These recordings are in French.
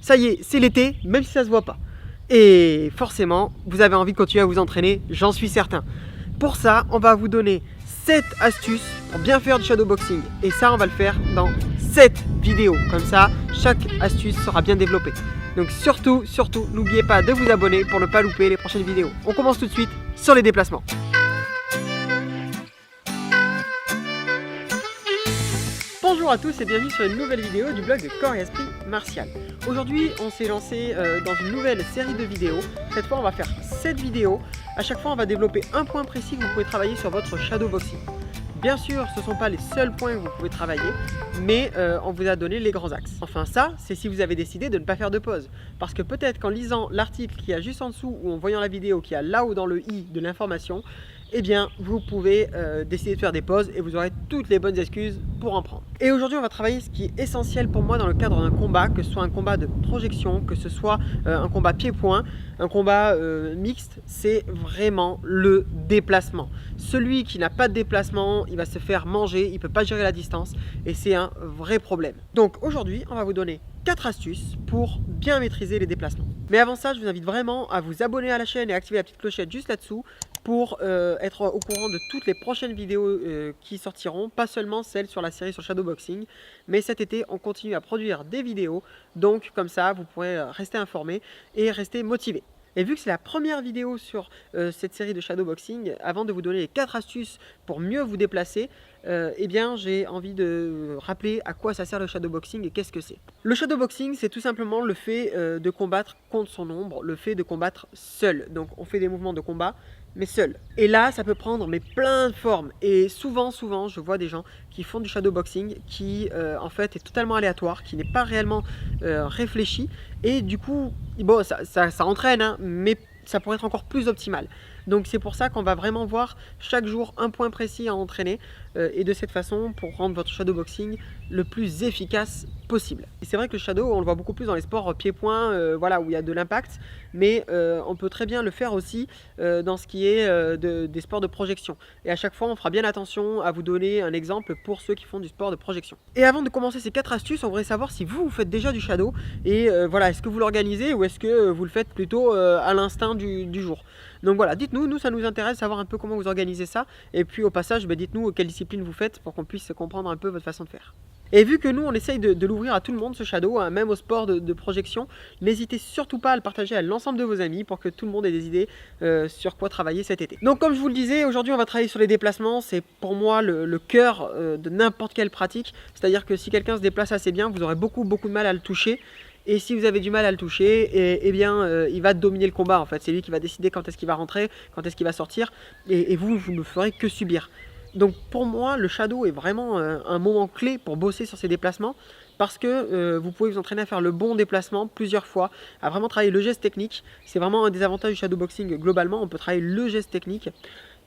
Ça y est, c'est l'été, même si ça se voit pas. Et forcément, vous avez envie de continuer à vous entraîner, j'en suis certain. Pour ça, on va vous donner 7 astuces pour bien faire du shadowboxing. Et ça, on va le faire dans 7 vidéos. Comme ça, chaque astuce sera bien développée. Donc surtout, n'oubliez pas de vous abonner pour ne pas louper les prochaines vidéos. On commence tout de suite sur les déplacements. Bonjour à tous et bienvenue sur une nouvelle vidéo du blog de Corps et Esprit Martial. Aujourd'hui, on s'est lancé dans une nouvelle série de vidéos. Cette fois, on va faire 7 vidéos. À chaque fois, on va développer un point précis que vous pouvez travailler sur votre shadowboxing. Bien sûr, ce ne sont pas les seuls points que vous pouvez travailler, mais on vous a donné les grands axes. Enfin ça, c'est si vous avez décidé de ne pas faire de pause. Parce que peut-être qu'en lisant l'article qui a juste en dessous ou en voyant la vidéo qui a là-haut dans le i de l'information, eh bien vous pouvez décider de faire des pauses et vous aurez toutes les bonnes excuses pour en prendre. Et aujourd'hui, on va travailler ce qui est essentiel pour moi dans le cadre d'un combat, que ce soit un combat de projection, que ce soit un combat pied-point, un combat mixte, c'est vraiment le déplacement. Celui qui n'a pas de déplacement, il va se faire manger, il ne peut pas gérer la distance et c'est un vrai problème. Donc aujourd'hui, on va vous donner 4 astuces pour bien maîtriser les déplacements. Mais avant ça, je vous invite vraiment à vous abonner à la chaîne et à activer la petite clochette juste là-dessous pour être au courant de toutes les prochaines vidéos qui sortiront, pas seulement celles sur la série sur Shadowboxing, mais cet été on continue à produire des vidéos, donc comme ça vous pourrez rester informé et rester motivé. Et vu que c'est la première vidéo sur cette série de Shadowboxing, avant de vous donner les 4 astuces pour mieux vous déplacer, eh bien j'ai envie de rappeler à quoi ça sert le Shadowboxing et qu'est-ce que c'est. Le Shadowboxing, c'est tout simplement le fait de combattre contre son ombre, le fait de combattre seul. Donc on fait des mouvements de combat, mais seul. Et là, ça peut prendre plein de formes. Et souvent, je vois des gens qui font du shadowboxing qui, en fait, est totalement aléatoire, qui n'est pas réellement réfléchi. Et du coup, bon, ça entraîne, hein, mais ça pourrait être encore plus optimal. Donc c'est pour ça qu'on va vraiment voir chaque jour un point précis à entraîner et de cette façon pour rendre votre shadowboxing le plus efficace possible. Et c'est vrai que le shadow, on le voit beaucoup plus dans les sports pied-point, voilà, où il y a de l'impact, mais on peut très bien le faire aussi dans ce qui est des sports de projection. Et à chaque fois, on fera bien attention à vous donner un exemple pour ceux qui font du sport de projection. Et avant de commencer ces 4 astuces, on voudrait savoir si vous faites déjà du shadow et voilà, est-ce que vous l'organisez ou est-ce que vous le faites plutôt à l'instinct du jour. Donc voilà, dites-nous, nous ça nous intéresse de savoir un peu comment vous organisez ça. Et puis au passage, dites-nous quelle discipline vous faites pour qu'on puisse comprendre un peu votre façon de faire. Et vu que nous on essaye de l'ouvrir à tout le monde ce shadow, hein, même au sport de projection, n'hésitez surtout pas à le partager à l'ensemble de vos amis pour que tout le monde ait des idées sur quoi travailler cet été. Donc comme je vous le disais, aujourd'hui on va travailler sur les déplacements, c'est pour moi le cœur de n'importe quelle pratique. C'est-à-dire que si quelqu'un se déplace assez bien, vous aurez beaucoup de mal à le toucher. Et si vous avez du mal à le toucher, eh bien, il va dominer le combat en fait. C'est lui qui va décider quand est-ce qu'il va rentrer, quand est-ce qu'il va sortir. Et vous ne ferez que subir. Donc pour moi, le shadow est vraiment un moment clé pour bosser sur ces déplacements. Parce que vous pouvez vous entraîner à faire le bon déplacement plusieurs fois, à vraiment travailler le geste technique. C'est vraiment un des avantages du shadowboxing globalement. On peut travailler le geste technique.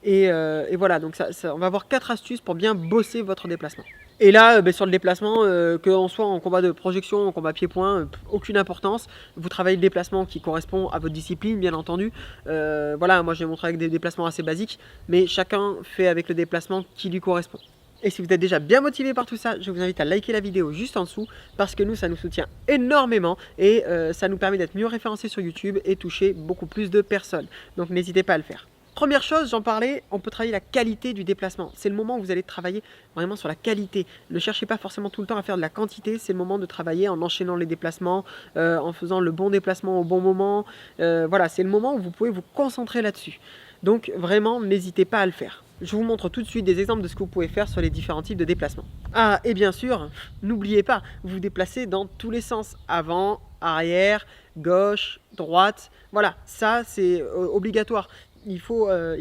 Et voilà, donc on va avoir 4 astuces pour bien bosser votre déplacement. Et là, sur le déplacement, qu'on soit en combat de projection, en combat pied-point, aucune importance. Vous travaillez le déplacement qui correspond à votre discipline, bien entendu. Voilà, moi je vais montrer avec des déplacements assez basiques, mais chacun fait avec le déplacement qui lui correspond. Et si vous êtes déjà bien motivé par tout ça, je vous invite à liker la vidéo juste en dessous, parce que nous, ça nous soutient énormément et ça nous permet d'être mieux référencés sur YouTube et toucher beaucoup plus de personnes. Donc n'hésitez pas à le faire. Première chose, j'en parlais, on peut travailler la qualité du déplacement. C'est le moment où vous allez travailler vraiment sur la qualité. Ne cherchez pas forcément tout le temps à faire de la quantité, c'est le moment de travailler en enchaînant les déplacements, en faisant le bon déplacement au bon moment. Voilà, c'est le moment où vous pouvez vous concentrer là-dessus. Donc vraiment, n'hésitez pas à le faire. Je vous montre tout de suite des exemples de ce que vous pouvez faire sur les différents types de déplacements. Ah, et bien sûr, n'oubliez pas, vous vous déplacez dans tous les sens. Avant, arrière, gauche, droite. Voilà, ça c'est obligatoire. Il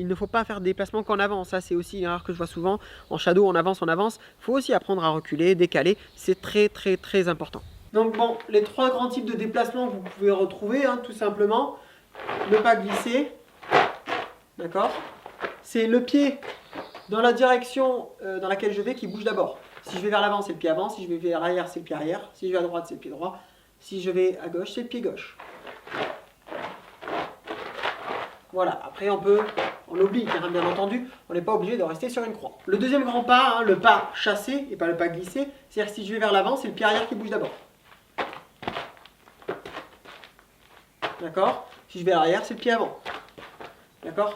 ne faut pas faire de déplacement qu'en avant. Ça, c'est aussi une erreur que je vois souvent. En shadow, on avance. Il faut aussi apprendre à reculer, décaler. C'est très important. Donc bon, les 3 grands types de déplacements que vous pouvez retrouver, hein, tout simplement. Ne pas glisser. D'accord? C'est le pied dans la direction dans laquelle je vais qui bouge d'abord. Si je vais vers l'avant, c'est le pied avant. Si je vais vers l'arrière, c'est le pied arrière. Si je vais à droite, c'est le pied droit. Si je vais à gauche, c'est le pied gauche. Voilà, après on oublie, car bien entendu, on n'est pas obligé de rester sur une croix. Le deuxième grand pas, hein, le pas chassé et pas le pas glissé, c'est-à-dire que si je vais vers l'avant, c'est le pied arrière qui bouge d'abord. D'accord? Si je vais à l'arrière, c'est le pied avant. D'accord?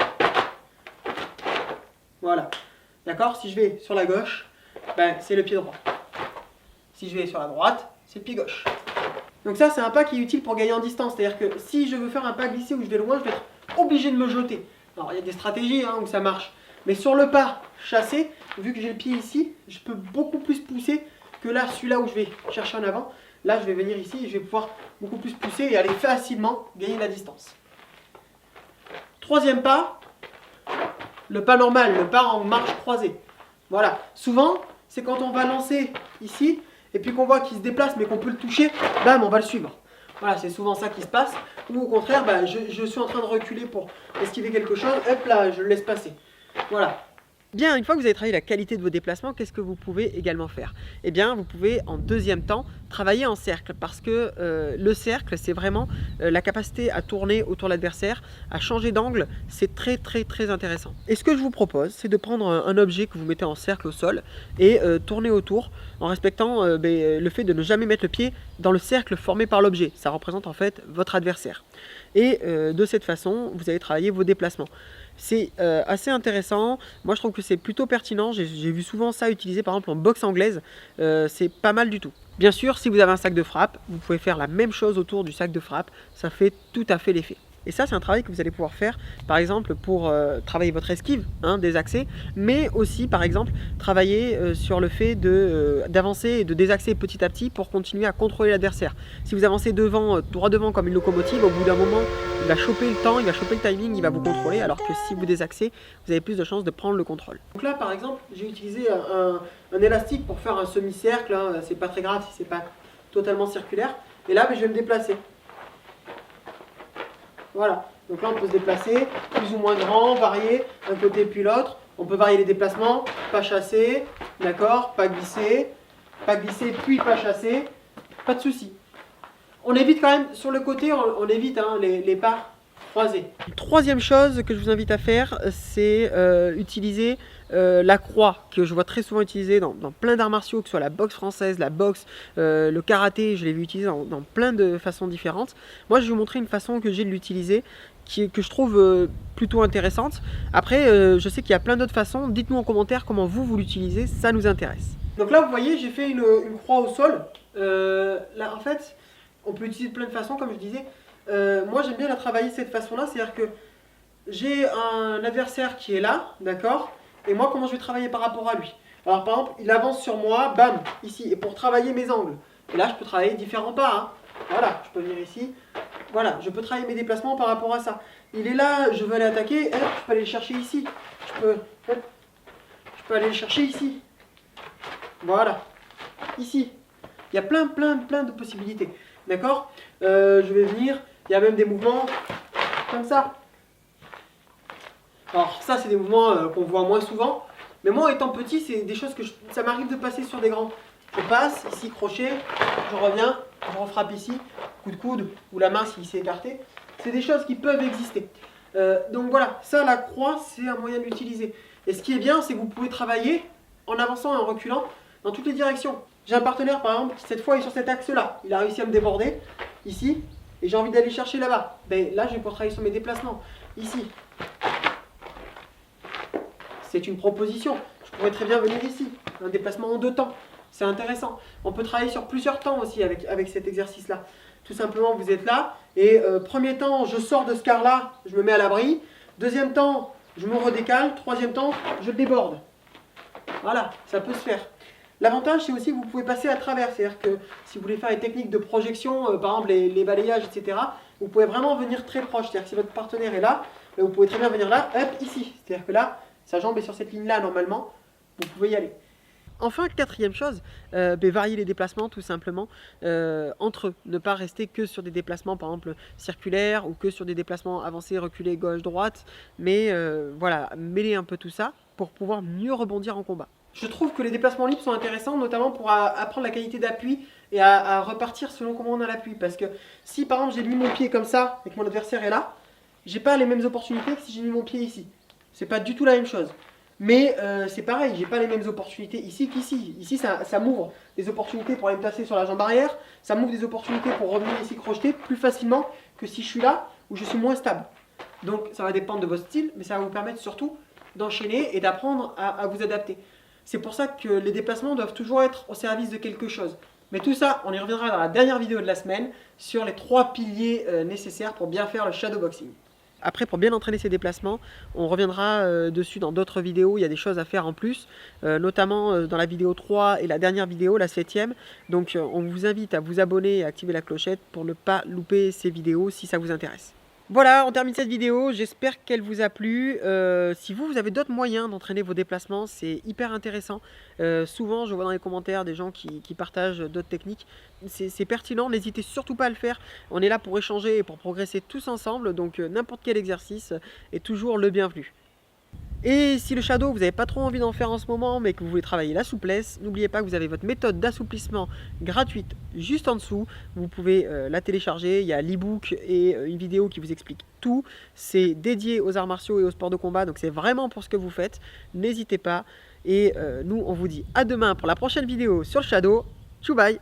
Voilà. D'accord? Si je vais sur la gauche, ben, c'est le pied droit. Si je vais sur la droite, c'est le pied gauche. Donc ça, c'est un pas qui est utile pour gagner en distance. C'est-à-dire que si je veux faire un pas glissé où je vais loin, je vais être obligé de me jeter. Alors, il y a des stratégies où ça marche. Mais sur le pas chassé, vu que j'ai le pied ici, je peux beaucoup plus pousser que là, celui-là où je vais chercher en avant. Là, je vais venir ici et je vais pouvoir beaucoup plus pousser et aller facilement gagner la distance. Troisième pas, le pas normal, le pas en marche croisée. Voilà. Souvent, c'est quand on va lancer ici, et puis qu'on voit qu'il se déplace mais qu'on peut le toucher, bam, on va le suivre. Voilà, c'est souvent ça qui se passe. Ou au contraire, bah, je suis en train de reculer pour esquiver quelque chose, hop là, je le laisse passer. Voilà. Bien, une fois que vous avez travaillé la qualité de vos déplacements, qu'est-ce que vous pouvez également faire? Eh bien, vous pouvez en deuxième temps travailler en cercle parce que le cercle, c'est vraiment la capacité à tourner autour de l'adversaire, à changer d'angle, c'est très intéressant. Et ce que je vous propose, c'est de prendre un objet que vous mettez en cercle au sol et tourner autour en respectant le fait de ne jamais mettre le pied dans le cercle formé par l'objet. Ça représente en fait votre adversaire. Et de cette façon, vous allez travailler vos déplacements. C'est assez intéressant, moi je trouve que c'est plutôt pertinent, j'ai vu souvent ça utilisé par exemple en boxe anglaise, c'est pas mal du tout. Bien sûr, si vous avez un sac de frappe, vous pouvez faire la même chose autour du sac de frappe, ça fait tout à fait l'effet. Et ça, c'est un travail que vous allez pouvoir faire, par exemple, pour travailler votre esquive, des accès, mais aussi, par exemple, travailler sur le fait d'avancer et de désaxer petit à petit pour continuer à contrôler l'adversaire. Si vous avancez devant, droit devant comme une locomotive, au bout d'un moment, il va choper le temps, il va choper le timing, il va vous contrôler, alors que si vous désaxez, vous avez plus de chances de prendre le contrôle. Donc là, par exemple, j'ai utilisé un élastique pour faire un semi-cercle, c'est pas très grave si c'est pas totalement circulaire, et là, je vais me déplacer. Voilà, donc là on peut se déplacer, plus ou moins grand, varier, un côté puis l'autre. On peut varier les déplacements, pas chasser, d'accord, pas glisser puis pas chasser, pas de souci. On évite quand même, sur le côté, on évite les pas croisés. Troisième chose que je vous invite à faire, c'est utiliser la croix, que je vois très souvent utilisée dans plein d'arts martiaux, que ce soit la boxe française, la boxe, le karaté, je l'ai vu utiliser dans plein de façons différentes. Moi, je vais vous montrer une façon que j'ai de l'utiliser, que je trouve plutôt intéressante. Après, je sais qu'il y a plein d'autres façons. Dites-nous en commentaire comment vous l'utilisez, ça nous intéresse. Donc là, vous voyez, j'ai fait une croix au sol. Là, en fait, on peut l'utiliser de plein de façons, comme je disais. Moi, j'aime bien la travailler de cette façon-là, c'est-à-dire que j'ai un adversaire qui est là, d'accord? Et moi, comment je vais travailler par rapport à lui? Alors, par exemple, il avance sur moi, bam, ici, et pour travailler mes angles. Et là, je peux travailler différents pas, Voilà, je peux venir ici. Voilà, je peux travailler mes déplacements par rapport à ça. Il est là, je veux aller attaquer, je peux aller le chercher ici. Je peux aller le chercher ici. Voilà, ici. Il y a plein de possibilités. D'accord? Je vais venir, il y a même des mouvements comme ça. Alors ça, c'est des mouvements qu'on voit moins souvent. Mais moi, étant petit, c'est des choses que ça m'arrive de passer sur des grands. Je passe, ici, crochet, je reviens, je refrappe ici, coup de coude, ou la main s'il s'est écarté. C'est des choses qui peuvent exister. Donc voilà, ça, la croix, c'est un moyen de l'utiliser. Et ce qui est bien, c'est que vous pouvez travailler en avançant et en reculant dans toutes les directions. J'ai un partenaire, par exemple, qui cette fois est sur cet axe-là. Il a réussi à me déborder, ici, et j'ai envie d'aller chercher là-bas. Ben, là, je vais pouvoir travailler sur mes déplacements. Ici. C'est une proposition. Je pourrais très bien venir ici. Un déplacement en 2 temps. C'est intéressant. On peut travailler sur plusieurs temps aussi avec cet exercice-là. Tout simplement, vous êtes là, et premier temps, je sors de ce quart-là, je me mets à l'abri. Deuxième temps, je me redécale. Troisième temps, je le déborde. Voilà, ça peut se faire. L'avantage, c'est aussi que vous pouvez passer à travers. C'est-à-dire que si vous voulez faire des techniques de projection, par exemple les balayages, etc., vous pouvez vraiment venir très proche. C'est-à-dire que si votre partenaire est là, vous pouvez très bien venir là, hop, ici. C'est-à-dire que là, sa jambe est sur cette ligne-là, normalement, vous pouvez y aller. Enfin, quatrième chose, varier les déplacements tout simplement entre eux. Ne pas rester que sur des déplacements par exemple circulaires ou que sur des déplacements avancés, reculés, gauche, droite. Mais voilà, mêler un peu tout ça pour pouvoir mieux rebondir en combat. Je trouve que les déplacements libres sont intéressants, notamment pour apprendre la qualité d'appui et à repartir selon comment on a l'appui. Parce que si par exemple j'ai mis mon pied comme ça et que mon adversaire est là, j'ai pas les mêmes opportunités que si j'ai mis mon pied ici. C'est pas du tout la même chose. Mais c'est pareil, j'ai pas les mêmes opportunités ici qu'ici. Ici, ça m'ouvre des opportunités pour aller me placer sur la jambe arrière. Ça m'ouvre des opportunités pour revenir ici crocheter plus facilement que si je suis là où je suis moins stable. Donc ça va dépendre de votre style, mais ça va vous permettre surtout d'enchaîner et d'apprendre à vous adapter. C'est pour ça que les déplacements doivent toujours être au service de quelque chose. Mais tout ça, on y reviendra dans la dernière vidéo de la semaine sur les 3 piliers nécessaires pour bien faire le shadowboxing. Après, pour bien entraîner ces déplacements, on reviendra dessus dans d'autres vidéos. Il y a des choses à faire en plus, notamment dans la vidéo 3 et la dernière vidéo, la 7e. Donc on vous invite à vous abonner et à activer la clochette pour ne pas louper ces vidéos si ça vous intéresse. Voilà, on termine cette vidéo, j'espère qu'elle vous a plu. Si vous avez d'autres moyens d'entraîner vos déplacements, c'est hyper intéressant. Souvent, je vois dans les commentaires des gens qui partagent d'autres techniques. C'est pertinent, n'hésitez surtout pas à le faire. On est là pour échanger et pour progresser tous ensemble, donc n'importe quel exercice est toujours le bienvenu. Et si le shadow, vous n'avez pas trop envie d'en faire en ce moment, mais que vous voulez travailler la souplesse, n'oubliez pas que vous avez votre méthode d'assouplissement gratuite juste en dessous. Vous pouvez la télécharger, il y a l'e-book et une vidéo qui vous explique tout. C'est dédié aux arts martiaux et aux sports de combat, donc c'est vraiment pour ce que vous faites. N'hésitez pas. Et nous, on vous dit à demain pour la prochaine vidéo sur le shadow. Tchou bye!